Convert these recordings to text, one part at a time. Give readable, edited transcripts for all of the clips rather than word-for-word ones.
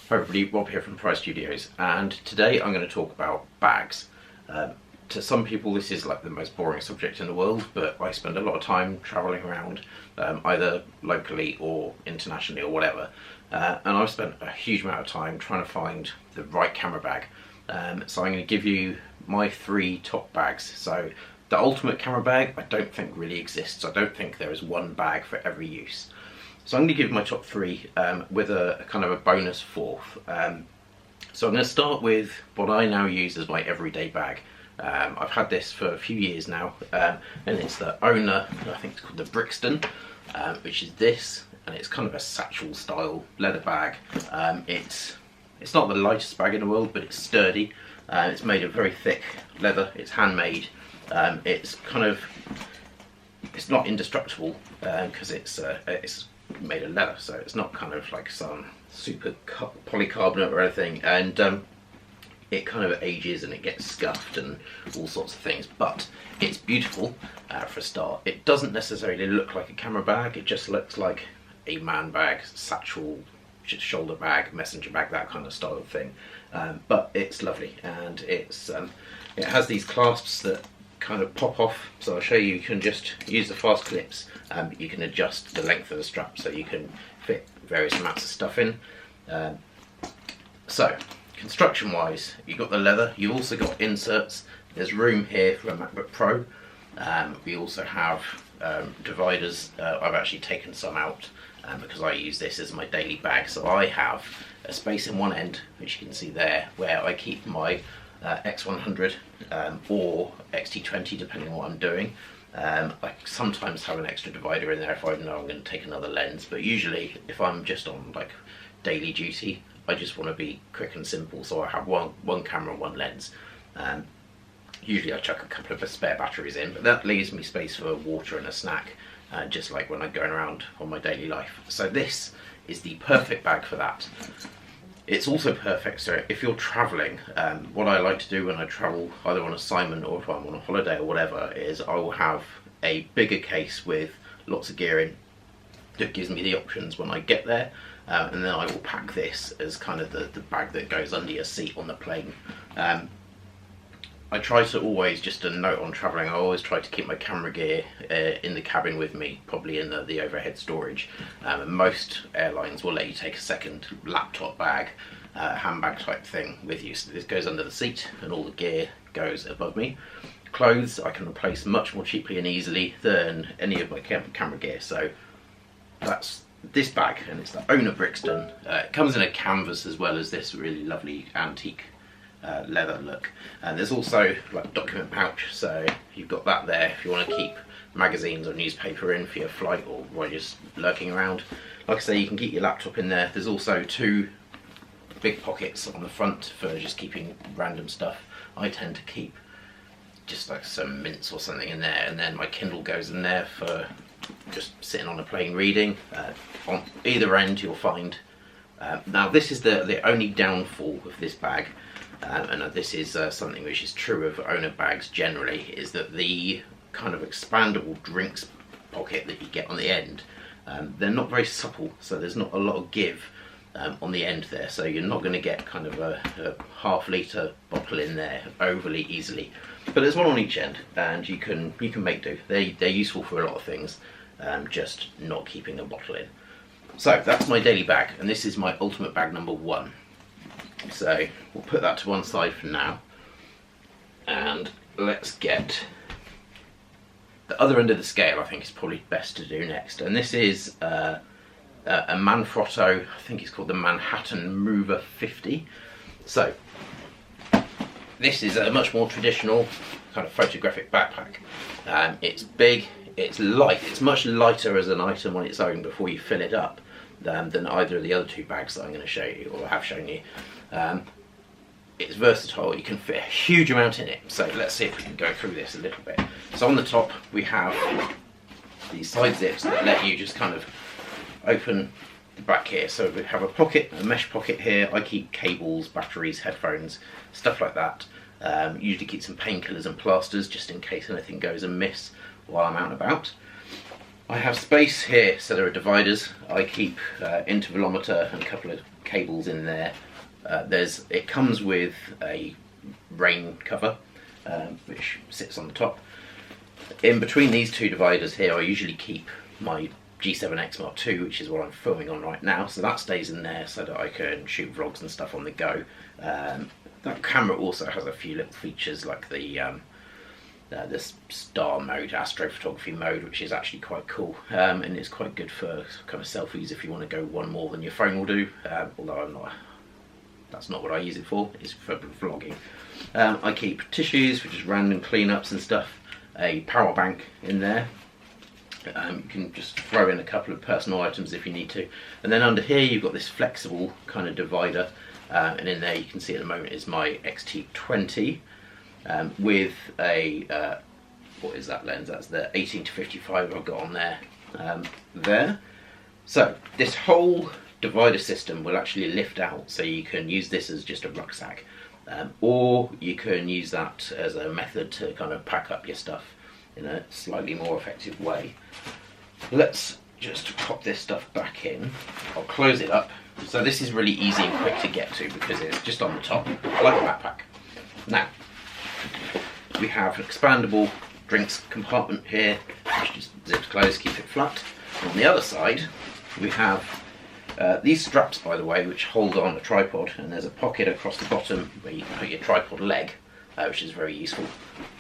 Hi everybody, Rob here from Price Studios, and today I'm going to talk about bags. To some people this is like the most boring subject in the world, but I spend a lot of time travelling around, either locally or internationally or whatever, and I've spent a huge amount of time trying to find the right camera bag. So I'm going to give you my 3 top bags. So the ultimate camera bag I don't think really exists. I don't think there is one bag for every use. So I'm going to give my top 3 with a kind of a bonus 4th. So I'm going to start with what I now use as my everyday bag. I've had this for a few years now, and it's the Ona, I think it's called the Brixton, which is this, and it's kind of a satchel style leather bag. It's not the lightest bag in the world, but it's sturdy. It's made of very thick leather. It's handmade. It's not indestructible because it's made of leather, so it's not kind of like some super polycarbonate or anything, and it kind of ages and it gets scuffed and all sorts of things, but it's beautiful for a start. It doesn't necessarily look like a camera bag, it just looks like a man bag, satchel, shoulder bag, messenger bag, that kind of style of thing, but it's lovely, and it has these clasps that kind of pop off. So I'll show you. You can just use the fast clips, you can adjust the length of the strap so you can fit various amounts of stuff in. So construction wise, you've got the leather, you've also got inserts, there's room here for a MacBook Pro. We also have dividers. I've actually taken some out because I use this as my daily bag, so I have a space in one end, which you can see there, where I keep my X100 or X-T20 depending on what I'm doing. I sometimes have an extra divider in there if I know I'm going to take another lens, but usually if I'm just on like daily duty, I just want to be quick and simple, so I have one camera and one lens. Usually I chuck a couple of spare batteries in, but that leaves me space for water and a snack, just like when I'm going around on my daily life. So this is the perfect bag for that. It's also perfect, so if you're travelling, what I like to do when I travel, either on assignment or if I'm on a holiday or whatever, is I will have a bigger case with lots of gear in that gives me the options when I get there, and then I will pack this as kind of the bag that goes under your seat on the plane. I try to always, just a note on travelling, I always try to keep my camera gear in the cabin with me, probably in the overhead storage. And most airlines will let you take a second laptop bag, handbag type thing with you. So this goes under the seat and all the gear goes above me. Clothes I can replace much more cheaply and easily than any of my camera gear. So that's this bag, and it's the Ona Brixton. It comes in a canvas as well as this really lovely antique leather look, and there's also like a document pouch, so you've got that there if you want to keep magazines or newspaper in for your flight or while you're just lurking around. Like I say, you can keep your laptop in there. There's also 2 big pockets on the front for just keeping random stuff. I tend to keep just like some mints or something in there, and then my Kindle goes in there for just sitting on a plane reading. On either end you'll find now this is the only downfall of this bag, and this is something which is true of Ona bags generally, is that the kind of expandable drinks pocket that you get on the end, they're not very supple, so there's not a lot of give on the end there, so you're not going to get kind of a half-litre bottle in there overly easily. But there's one on each end, and you can make do. They're useful for a lot of things, just not keeping a bottle in. So that's my daily bag, and this is my ultimate bag number 1. So we'll put that to one side for now, and let's get the other end of the scale. I think is probably best to do next, and this is a Manfrotto, I think it's called the Manhattan Mover 50. So this is a much more traditional kind of photographic backpack. It's big, it's light, it's much lighter as an item on its own before you fill it up than either of the other 2 bags that I'm going to show you or have shown you. It's versatile, you can fit a huge amount in it, so let's see if we can go through this a little bit. So on the top we have these side zips that let you just kind of open the back here. So we have a pocket, a mesh pocket here. I keep cables, batteries, headphones, stuff like that. Usually keep some painkillers and plasters just in case anything goes amiss while I'm out and about. I have space here, so there are dividers. I keep intervalometer and a couple of cables in there. It comes with a rain cover, which sits on the top. In between these two dividers here, I usually keep my G7X Mark II, which is what I'm filming on right now, so that stays in there so that I can shoot vlogs and stuff on the go. That camera also has a few little features like this star mode, astrophotography mode, which is actually quite cool, and it's quite good for kind of selfies if you want to go one more than your phone will do, although that's not what I use it for, it's for vlogging. I keep tissues for just random cleanups and stuff, a power bank in there. You can just throw in a couple of personal items if you need to, and then under here you've got this flexible kind of divider, and in there you can see at the moment is my XT20 with a what is that lens? That's the 18-55 I've got on there. So this whole divider system will actually lift out, so you can use this as just a rucksack, or you can use that as a method to kind of pack up your stuff in a slightly more effective way. Let's just pop this stuff back in. I'll close it up. So this is really easy and quick to get to because it's just on the top, like a backpack. Now, we have an expandable drinks compartment here, which just zips closed, keep it flat. And on the other side, we have these straps, by the way, which hold on the tripod, and there's a pocket across the bottom where you can put your tripod leg, which is very useful.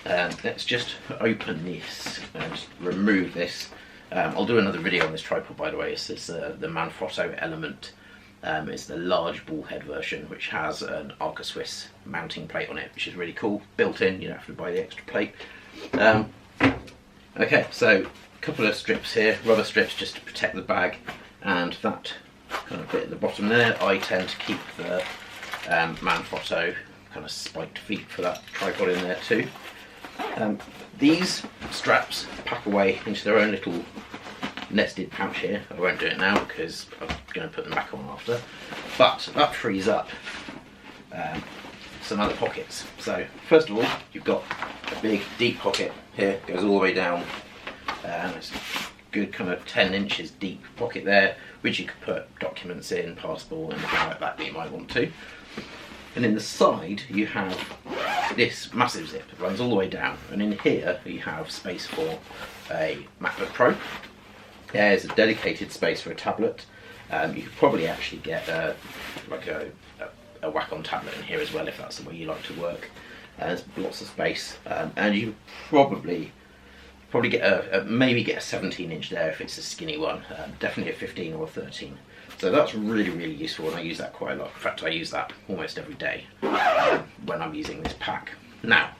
Let's just open this and just remove this. I'll do another video on this tripod, by the way. This is the Manfrotto Element. It's the large ball head version, which has an Arca Swiss mounting plate on it, which is really cool. Built in, you don't have to buy the extra plate. Okay, so a couple of strips here, rubber strips just to protect the bag, and that kind of bit at the bottom there. I tend to keep the Manfrotto kind of spiked feet for that tripod in there too. These straps pack away into their own little nested pouch here. I won't do it now because I'm going to put them back on after, but that frees up some other pockets. So first of all, you've got a big deep pocket here, goes all the way down, it's a good kind of 10 inches deep pocket there, which you could put documents in, passport, and anything like that you might want to. And in the side you have this massive zip that runs all the way down, and in here you have space for a MacBook Pro. There's a dedicated space for a tablet. You could probably actually get like a Wacom tablet in here as well if that's the way you like to work. There's lots of space, and you probably get maybe get a 17-inch there if it's a skinny one. Definitely a 15 or a 13. So that's really, really useful, and I use that quite a lot. In fact, I use that almost every day when I'm using this pack. Now,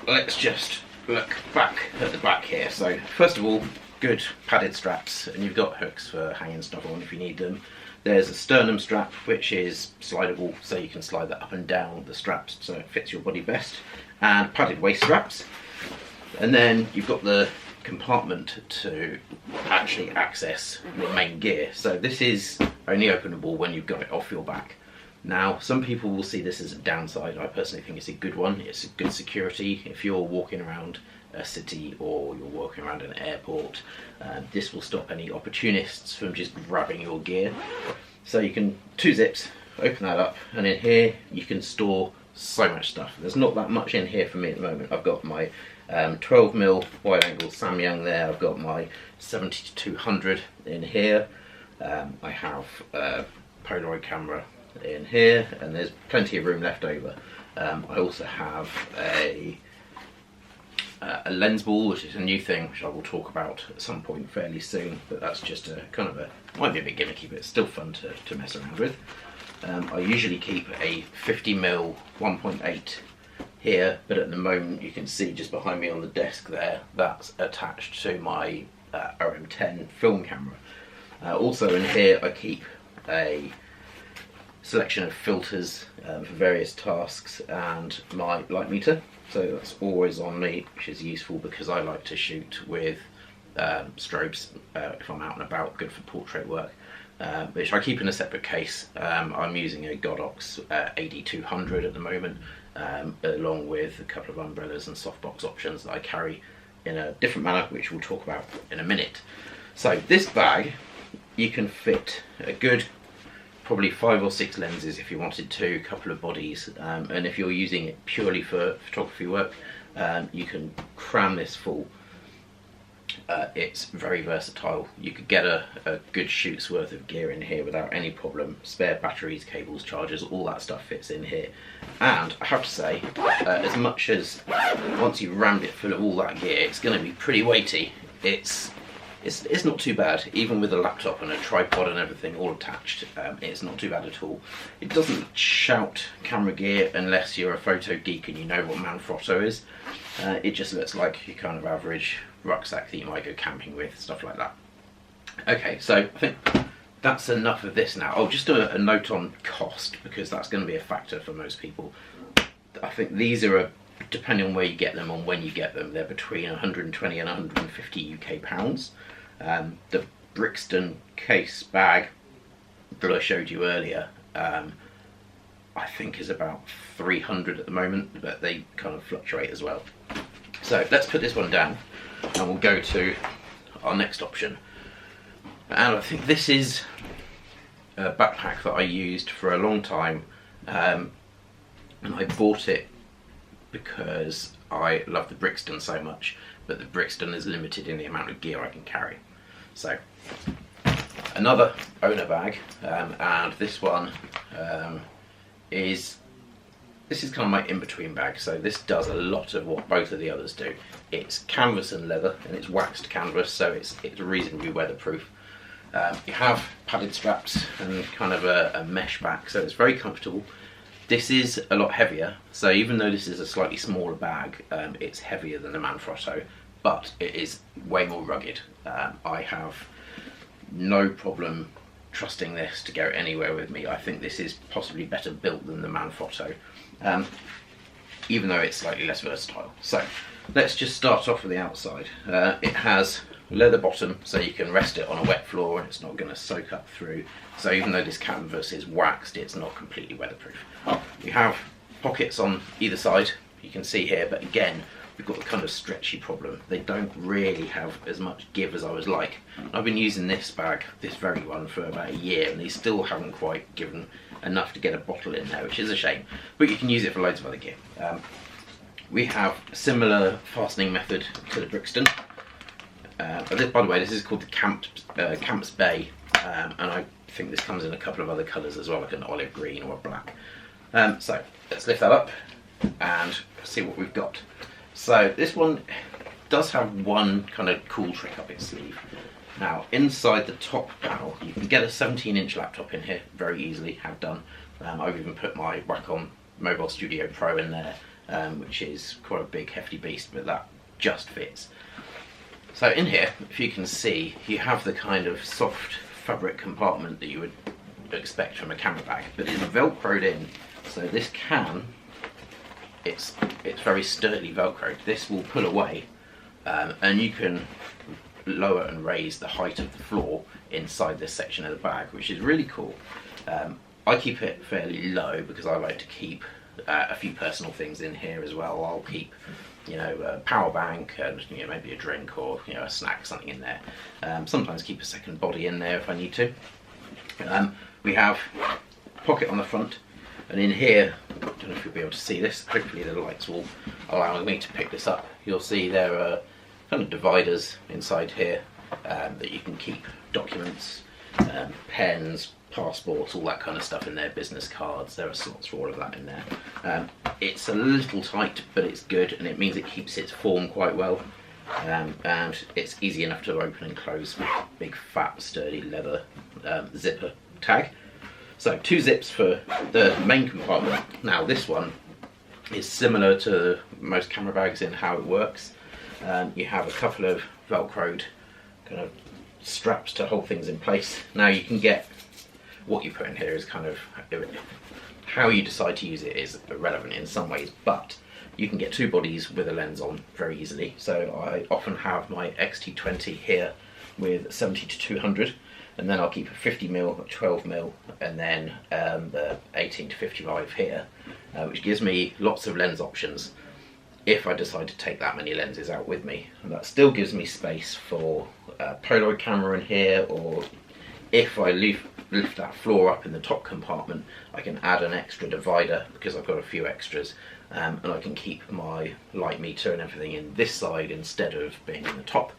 let's just look back at the back here. So first of all, good padded straps, and you've got hooks for hanging stuff on if you need them. There's a sternum strap, which is slidable, so you can slide that up and down the straps so it fits your body best, and padded waist straps. And then you've got the compartment to actually access your main gear. So this is only openable when you've got it off your back. Now, some people will see this as a downside. I personally think it's a good one. It's a good security. If you're walking around a city or you're walking around an airport, this will stop any opportunists from just grabbing your gear. So you can, 2 zips, open that up, and in here you can store so much stuff. There's not that much in here for me at the moment. I've got my 12mm wide angle Samyang there. I've got my 70-200 in here. I have a Polaroid camera in here, and there's plenty of room left over. I also have a lens ball, which is a new thing, which I will talk about at some point fairly soon, but that's just a kind of might be a bit gimmicky, but it's still fun to mess around with. I usually keep a 50mm 1.8 here, but at the moment you can see just behind me on the desk there, that's attached to my RM10 film camera. Also in here I keep a selection of filters for various tasks and my light meter, so that's always on me, which is useful because I like to shoot with strobes if I'm out and about, good for portrait work, which I keep in a separate case. I'm using a Godox AD200 at the moment, along with a couple of umbrellas and softbox options that I carry in a different manner, which we'll talk about in a minute. So this bag you can fit a good probably 5 or 6 lenses if you wanted to, a couple of bodies, and if you're using it purely for photography work, you can cram this full. It's very versatile. You could get a good shoot's worth of gear in here without any problem. Spare batteries, cables, chargers, all that stuff fits in here. And I have to say, as much as once you've rammed it full of all that gear, it's going to be pretty weighty. It's not too bad, even with a laptop and a tripod and everything all attached. It's not too bad at all. It doesn't shout camera gear unless you're a photo geek and you know what Manfrotto is. It just looks like your kind of average rucksack that you might go camping with, stuff like that. Okay, so I think that's enough of this now. Oh, just a note on cost, because that's going to be a factor for most people. I think these are, depending on where you get them and when you get them, they're between 120 and 150 UK pounds. The Brixton case bag that I showed you earlier, I think is about 300 at the moment, but they kind of fluctuate as well. So let's put this one down and we'll go to our next option. And I think this is a backpack that I used for a long time, and I bought it because I love the Brixton so much, but the Brixton is limited in the amount of gear I can carry. So another Ona bag, and this one is kind of my in-between bag. So this does a lot of what both of the others do. It's canvas and leather, and it's waxed canvas, so it's reasonably weatherproof. You have padded straps and kind of a mesh back, so it's very comfortable. This is a lot heavier, so even though this is a slightly smaller bag, it's heavier than the Manfrotto, but it is way more rugged. I have no problem trusting this to go anywhere with me. I think this is possibly better built than the Manfrotto, even though it's slightly less versatile. So let's just start off with the outside. It has leather bottom, so you can rest it on a wet floor and it's not going to soak up through. So even though this canvas is waxed, it's not completely weatherproof. We have pockets on either side, you can see here, but again, we've got the kind of stretchy problem. They don't really have as much give as I would like. I've been using this bag, this very one, for about a year, and they still haven't quite given enough to get a bottle in there, which is a shame, but you can use it for loads of other gear. We have a similar fastening method to the Brixton. This, by the way, this is called the Camps Bay, and I think this comes in a couple of other colours as well, like an olive green or a black. So let's lift that up and see what we've got. So this one does have one kind of cool trick up its sleeve. Now inside the top panel you can get a 17-inch laptop in here very easily, have done. I've even put my Wacom Mobile Studio Pro in there, which is quite a big hefty beast, but that just fits. So in here, if you can see, you have the kind of soft fabric compartment that you would expect from a camera bag, but it's velcroed in. So this can, it's very sturdily velcroed. This will pull away, and you can lower and raise the height of the floor inside this section of the bag, which is really cool. I keep it fairly low because I like to keep a few personal things in here as well. I'll keep, you know, a power bank and, you know, maybe a drink or, you know, a snack, something in there. Sometimes keep a second body in there if I need to. We have a pocket on the front, and in here, I don't know if you'll be able to see this, hopefully the lights will allow me to pick this up. You'll see there are kind of dividers inside here that you can keep documents, pens, passports, all that kind of stuff in there, business cards. There are slots for all of that in there. It's a little tight, but it's good, and it means it keeps its form quite well, and it's easy enough to open and close with a big fat sturdy leather zipper tag. So 2 zips for the main compartment. Now this one is similar to most camera bags in how it works. You have a couple of velcroed kind of straps to hold things in place. Now you can get, what you put in here is kind of, how you decide to use it is irrelevant in some ways, but you can get 2 bodies with a lens on very easily. So I often have my X-T20 here with 70 to 200, and then I'll keep a 50mm, a 12mm, and then the 18 to 55 here, which gives me lots of lens options if I decide to take that many lenses out with me. And that still gives me space for a Polaroid camera in here, or if I lift that floor up in the top compartment, I can add an extra divider because I've got a few extras, and I can keep my light meter and everything in this side instead of being in the top.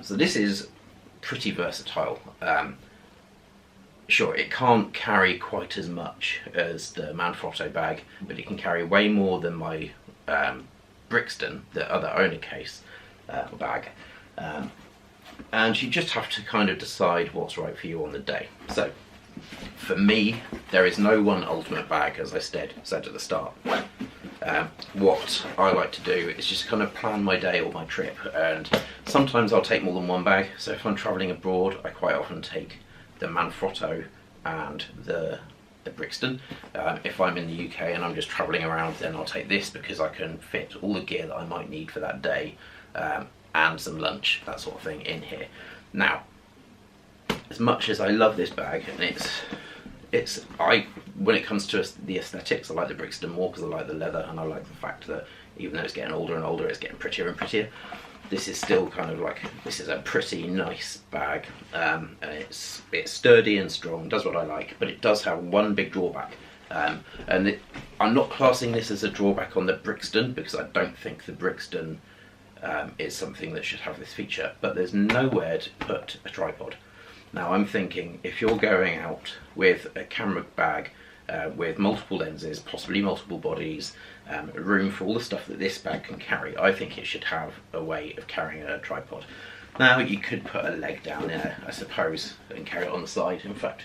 So this is pretty versatile. Sure, it can't carry quite as much as the Manfrotto bag, but it can carry way more than my Brixton, the other Ona case bag. And you just have to kind of decide what's right for you on the day. So, for me, there is no one ultimate bag, as I said at the start. What I like to do is just kind of plan my day or my trip, and sometimes I'll take more than one bag. So if I'm travelling abroad, I quite often take the Manfrotto and the Brixton. If I'm in the UK and I'm just travelling around, then I'll take this because I can fit all the gear that I might need for that day, and some lunch, that sort of thing, in here. Now, as much as I love this bag, and when it comes to the aesthetics, I like the Brixton more because I like the leather, and I like the fact that even though it's getting older and older, it's getting prettier and prettier. This is still kind of like, this is a pretty nice bag, and it's sturdy and strong, does what I like, but it does have one big drawback. I'm not classing this as a drawback on the Brixton because I don't think the Brixton is something that should have this feature, but there's nowhere to put a tripod. Now I'm thinking, if you're going out with a camera bag with multiple lenses, possibly multiple bodies, room for all the stuff that this bag can carry, I think it should have a way of carrying a tripod. Now you could put a leg down there, I suppose, and carry it on the side. In fact,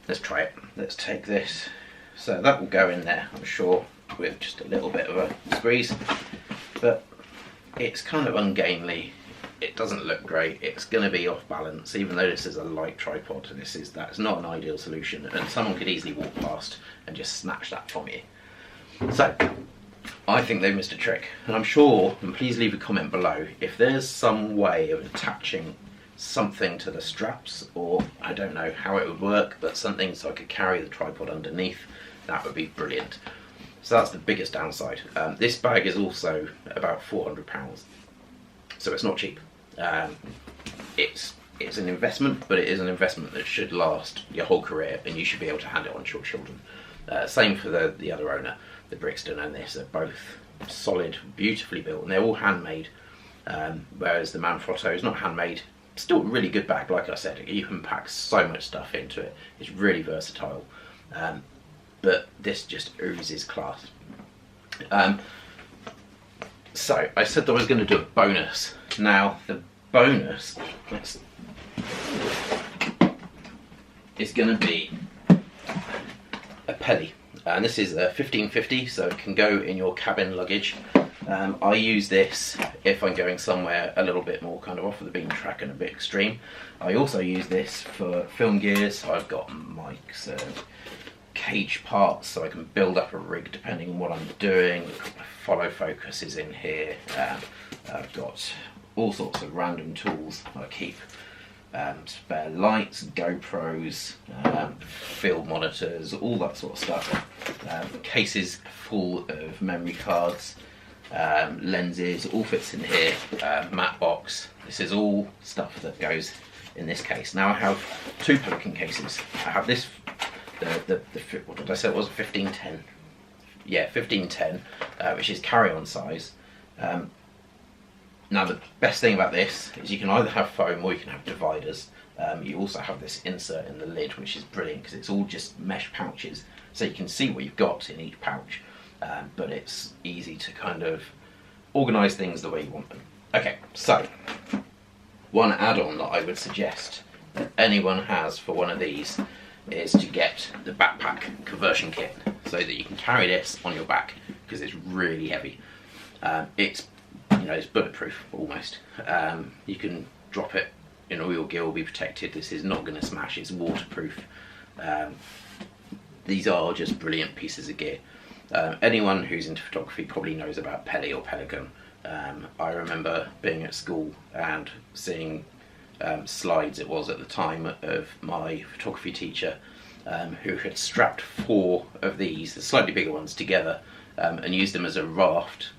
let's try it. Let's take this. So that will go in there, I'm sure, with just a little bit of a squeeze, but it's kind of ungainly. It doesn't look great. It's going to be off balance, even though this is a light tripod. That's not an ideal solution, and someone could easily walk past and just snatch that from you. So I think they've missed a trick, and I'm sure, and please leave a comment below if there's some way of attaching something to the straps, or I don't know how it would work, but something so I could carry the tripod underneath. That would be brilliant. So that's the biggest downside. This bag is also about £400, so it's not cheap. It's an investment, but it is an investment that should last your whole career, and you should be able to hand it on to your children. Same for the other owner, the Brixton and this. They're both solid, beautifully built, and they're all handmade, whereas the Manfrotto is not handmade. Still a really good bag, like I said. You can pack so much stuff into it. It's really versatile, but this just oozes class. So I said that I was going to do a bonus. Now the bonus is going to be a Peli, and this is a 1550, so it can go in your cabin luggage. I use this if I'm going somewhere a little bit more kind of off of the beaten track and a bit extreme. I also use this for film gears. I've got mics and cage parts, so I can build up a rig depending on what I'm doing. My follow focus is in here. I've got all sorts of random tools I keep. Spare lights, GoPros, field monitors, all that sort of stuff. Cases full of memory cards, lenses, all fits in here. Matte box. This is all stuff that goes in this case. Now I have two Pelican cases. I have this, what did I say it was, a 1510? Yeah, 1510, which is carry-on size. Now the best thing about this is you can either have foam or you can have dividers. You also have this insert in the lid, which is brilliant because it's all just mesh pouches, so you can see what you've got in each pouch, but it's easy to kind of organise things the way you want them. Okay, so one add-on that I would suggest that anyone has for one of these is to get the backpack conversion kit so that you can carry this on your back because it's really heavy. It's bulletproof almost. You can drop it in all your gear will be protected. This is not going to smash, it's waterproof. These are just brilliant pieces of gear. Anyone who's into photography probably knows about Peli or Pelican. I remember being at school and seeing slides, it was at the time, of my photography teacher who had strapped 4 of these, the slightly bigger ones, together and used them as a raft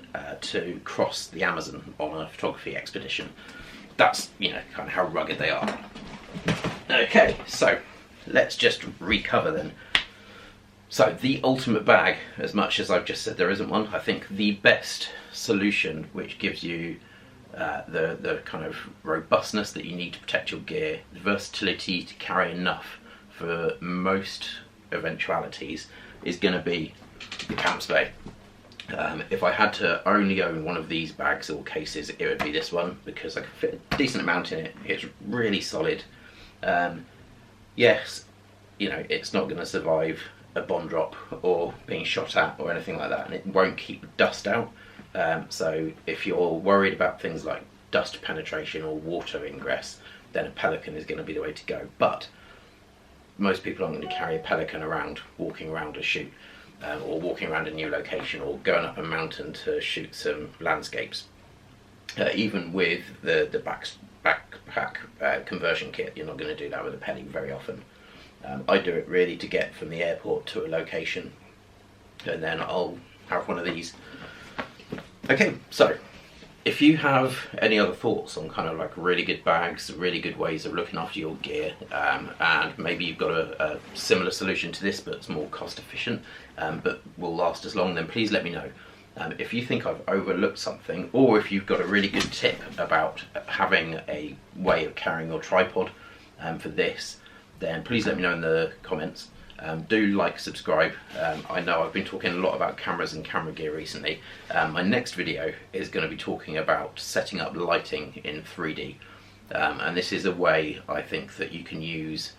to cross the Amazon on a photography expedition. That's, kind of how rugged they are. Okay, so let's just recover then. So the ultimate bag, as much as I've just said there isn't one, I think the best solution which gives you the kind of robustness that you need to protect your gear, the versatility to carry enough for most eventualities, is going to be the Camps Bay. If I had to only own one of these bags or cases, it would be this one, because I can fit a decent amount in it. It's really solid. Yes, you know, it's not going to survive a bomb drop or being shot at or anything like that, and it won't keep dust out. So if you're worried about things like dust penetration or water ingress, then a Pelican is going to be the way to go. But most people aren't going to carry a Pelican around, walking around a shoot, or walking around a new location, or going up a mountain to shoot some landscapes. Even with the backpack conversion kit, you're not going to do that with a Peli very often. I do it really to get from the airport to a location, and then I'll have one of these. Okay, so if you have any other thoughts on kind of like really good bags, really good ways of looking after your gear, and maybe you've got a similar solution to this but it's more cost efficient, but will last as long, then please let me know. If you think I've overlooked something, or if you've got a really good tip about having a way of carrying your tripod for this, then please let me know in the comments. Do like, subscribe. I know I've been talking a lot about cameras and camera gear recently. My next video is going to be talking about setting up lighting in 3D. And this is a way I think that you can use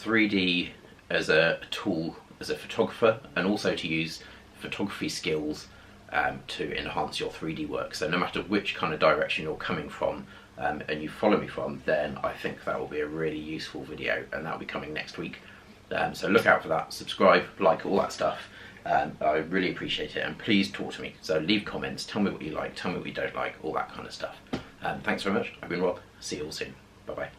3D as a tool as a photographer, and also to use photography skills to enhance your 3D work. So no matter which kind of direction you're coming from and you follow me from, then I think that will be a really useful video, and that will be coming next week. So look out for that, subscribe, like, all that stuff. I really appreciate it, and please talk to me. So leave comments, tell me what you like, tell me what you don't like, all that kind of stuff. Thanks very much. I've been Rob. See you all soon. Bye bye.